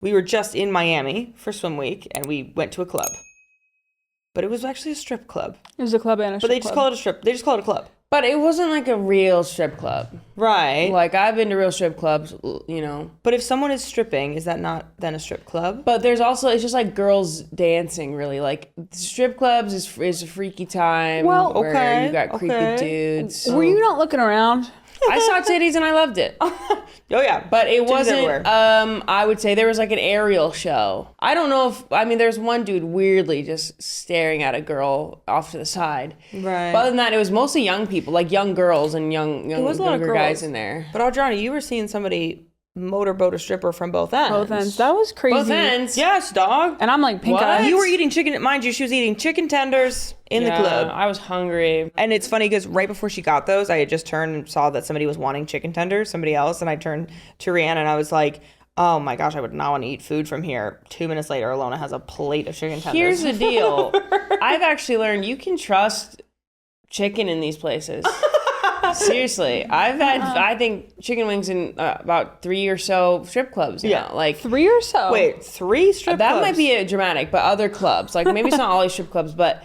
we were just in Miami for swim week, and we went to a club. But it was actually a strip club. It was a club and a strip club. But they just call it a strip. They just call it a club. But it wasn't like a real strip club. Right. Like, I've been to real strip clubs, you know. But if someone is stripping, is that not then a strip club? But there's also, it's just like girls dancing, really. Like, strip clubs is a freaky time. Well, where you got creepy dudes. Were you not looking around? I saw titties and I loved it. Oh, yeah. But it Titties wasn't, everywhere. I would say there was like an aerial show. I don't know if, I mean, there's one dude weirdly just staring at a girl off to the side. Right. But other than that, it was mostly young people, like young girls and younger guys in there. But Audrina, you were seeing somebody motorboat a stripper from both ends. Both ends. That was crazy. Both ends? Yes, dog. And I'm like, pink What? eyes. You were eating chicken. Mind you, she was eating chicken tenders in the club. I was hungry. And it's funny because right before she got those, I had just turned and saw that somebody was wanting chicken tenders, somebody else. And I turned to Rihanna and I was like, oh my gosh, I would not want to eat food from here. 2 minutes later, Ilona has a plate of chicken tenders. Here's the deal. I've actually learned you can trust chicken in these places. Seriously. I've had, I think, chicken wings in about 3 or so strip clubs now. Like 3 or so. Wait, 3 strip clubs? That might be a dramatic, but other clubs. Like, maybe it's not all these strip clubs, but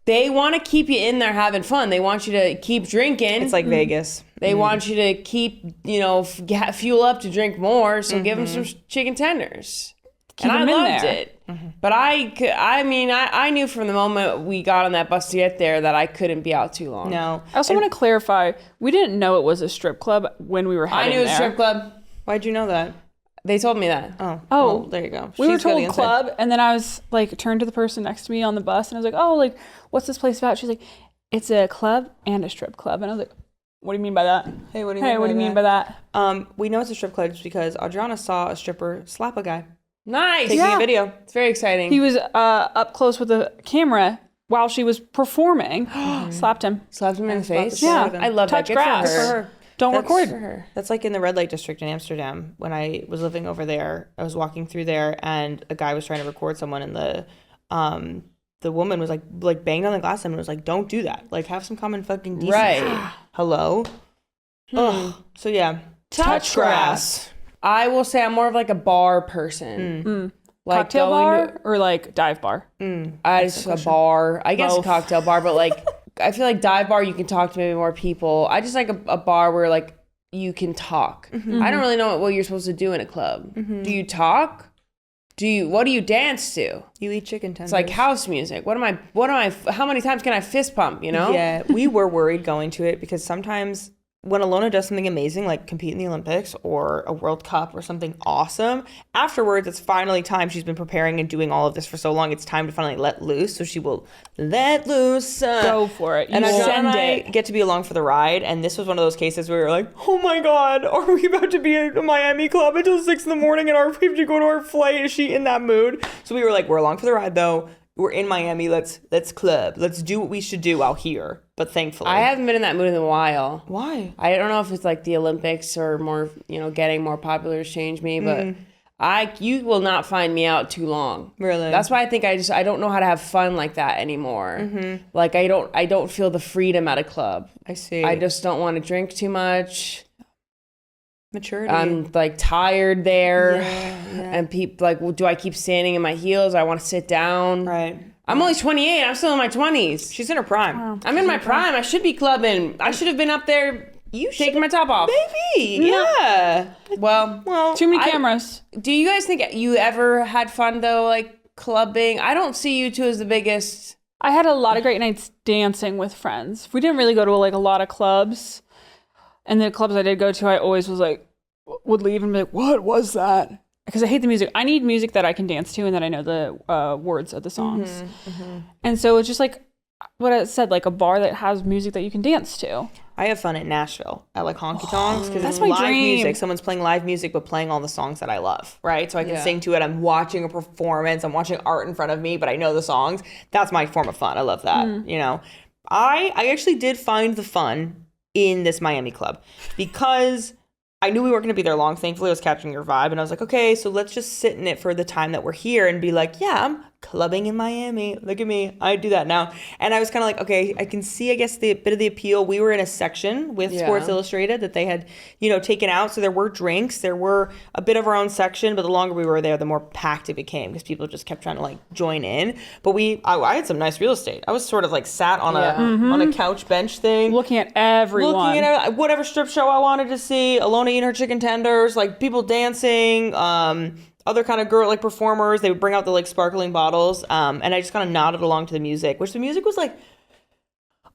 they want to keep you in there having fun. They want you to keep drinking. It's like Vegas. They want you to keep, you know, fuel up to drink more. So give them some chicken tenders. Keep and I them in loved there. it. But I knew from the moment we got on that bus to get there that I couldn't be out too long. No. I also want to clarify, we didn't know it was a strip club when we were I heading knew it was a there. strip club. Why'd you know that? They told me that. Oh, Oh. well, there you go. We were She's got the told inside. club, and then I was like, turned to the person next to me on the bus, and I was like, oh, like, what's this place about? She's like, it's a club and a strip club. And I was like, what do you mean by that? Hey, what do you Hey, mean what by do you mean that? by that? We know it's a strip club just because Audrina saw a stripper slap a guy. Nice. Taking a video. It's very exciting. He was up close with a camera while she was performing. Slapped him. Slapped him in the slapped face. the shit out Yeah. of him. I love Touch that. Good grass. for For her. her. Don't That's record. For her. That's like in the red light district in Amsterdam. When I was living over there, I was walking through there and a guy was trying to record someone and the woman was like banged on the glass and was like, don't do that. Like, have some common fucking decency. Right. Hello? Ugh. So yeah. Touch grass. I will say I'm more of like a bar person. Like Cocktail going bar to- or like dive bar? Just a bar. I guess a Both. cocktail bar, but like I feel like dive bar you can talk to maybe more people. I just like a bar where like you can talk. I don't really know what you're supposed to do in a club. Do you talk? What do you dance to? You eat chicken tenders. It's like house music. How many times can I fist pump, you know? Yeah, we were worried going to it because sometimes when Ilona does something amazing, like compete in the Olympics or a World Cup or something awesome, afterwards it's finally time. She's been preparing and doing all of this for so long. It's time to finally let loose. So she will let loose. Go for it. You And Adriana send and I it. get to be along for the ride. And this was one of those cases where we were like, oh my God, are we about to be at a Miami club until 6 a.m. and we have to go to our flight? Is she in that mood? So we were like, we're along for the ride though. We're in Miami. Let's club. Let's do what we should do out here. But thankfully, I haven't been in that mood in a while. Why? I don't know if it's like the Olympics or more, getting more popular has changed me, but you will not find me out too long. Really? That's why I think I don't know how to have fun like that anymore. Like I don't feel the freedom at a club. I see. I just don't want to drink too much. Maturity. I'm like tired there. Yeah. And people like, well, do I keep standing in my heels? I want to sit down. Right. I'm only 28. I'm still in my 20s. She's in her prime. I'm in my prime. I should be clubbing. I should have been up there taking my top off. Maybe. Yeah. Well, Too many cameras. do you guys think you ever had fun though, like clubbing? I don't see you two as the biggest. I had a lot of great nights dancing with friends. We didn't really go to like a lot of clubs. And the clubs I did go to, I always was like, would leave and be like, what was that? Because I hate the music. I need music that I can dance to and that I know the words of the songs. And so it's just like what I said, like a bar that has music that you can dance to. I have fun at Nashville at like honky tonks because That's it's my live dream. music. Someone's playing live music but playing all the songs that I love, right? So I can Yeah. sing to it. I'm watching a performance. I'm watching art in front of me, but I know the songs. That's my form of fun. I love that. I actually did find the fun in this Miami club because I knew we weren't going to be there long. Thankfully, I was catching your vibe and I was like, okay, so let's just sit in it for the time that we're here and be like, yeah, I'm clubbing in Miami. Look at me. I do that now. And I was kind of like, okay, I can see, I guess, the bit of the appeal. We were in a section with Sports Illustrated that they had, taken out. So there were drinks. There were a bit of our own section. But the longer we were there, the more packed it became because people just kept trying to like join in. But I had some nice real estate. I was sort of like sat on a couch bench thing. Looking at everyone. Looking at whatever strip show I wanted to see. Ilona eating her chicken tenders. Like people dancing. Other kind of girl like performers, they would bring out the like sparkling bottles, and I just kind of nodded along to the music, which the music was like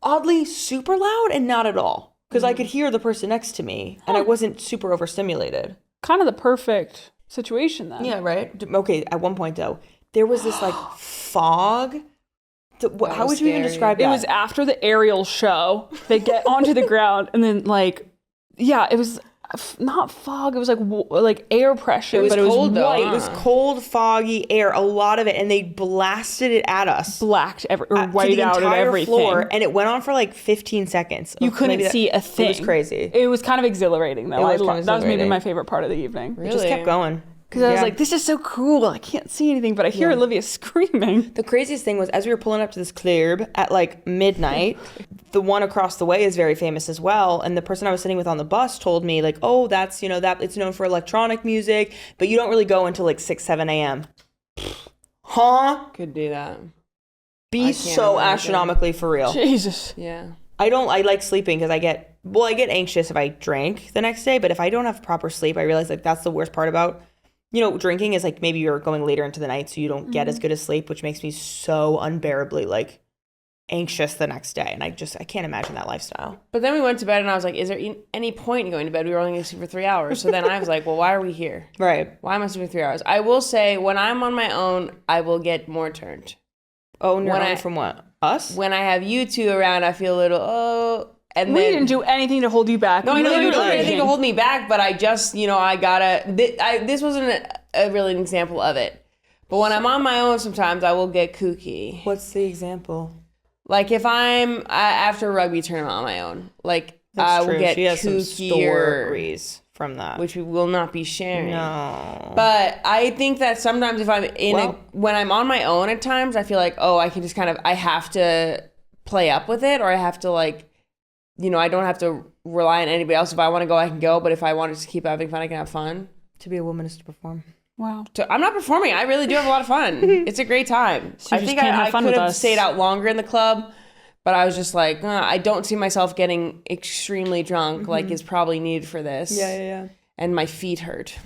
oddly super loud and not at all because I could hear the person next to me and I wasn't super overstimulated. Kind of the perfect situation then. Yeah, right. Okay, at one point though, there was this like fog. How would you even describe that? It was after the aerial show. They get onto the ground and then like, it was. Not fog, it was like air pressure, but it was cold, white. It was cold, foggy air, a lot of it, and they blasted it at us. White out at everything. Floor, and it went on for like 15 seconds. You couldn't see a thing. It was crazy. It was kind of exhilarating though. That was maybe my favorite part of the evening. Really? It just kept going. Because I was like, this is so cool. I can't see anything, but I hear Olivia screaming. The craziest thing was as we were pulling up to this club at like midnight, the one across the way is very famous as well. And the person I was sitting with on the bus told me like, oh, that's, that it's known for electronic music, but you don't really go until like 6, 7 a.m. Huh? Could do that. Be so astronomically for real. Jesus. Yeah. I like sleeping because I get anxious if I drank the next day, but if I don't have proper sleep, I realize like that's the worst part about drinking is like maybe you're going later into the night so you don't get as good a sleep, which makes me so unbearably like anxious the next day. And I can't imagine that lifestyle. But then we went to bed and I was like, is there any point in going to bed? We were only going to sleep for 3 hours. So then I was like, well, why are we here? Right. Why am I sleeping 3 hours? I will say when I'm on my own, I will get more turned. Oh, no. From what? Us? When I have you two around, I feel a little, and we didn't do anything to hold you back. No, I know you didn't do anything to hold me back, but I just, this wasn't really an example of it. But when I'm on my own, sometimes I will get kooky. What's the example? Like if I'm after a rugby tournament on my own, like I will get she has kookier. Some stories from that, which we will not be sharing. No. But I think that sometimes if I'm when I'm on my own at times, I feel like, oh, I can just I have to play up with it, or I have to I don't have to rely on anybody else. If I want to go, I can go. But if I want to keep having fun, I can have fun. To be a woman is to perform. Wow. I'm not performing. I really do have a lot of fun. It's a great time. So I think I could have stayed out longer in the club, but I was just like, I don't see myself getting extremely drunk like is probably needed for this. Yeah. And my feet hurt.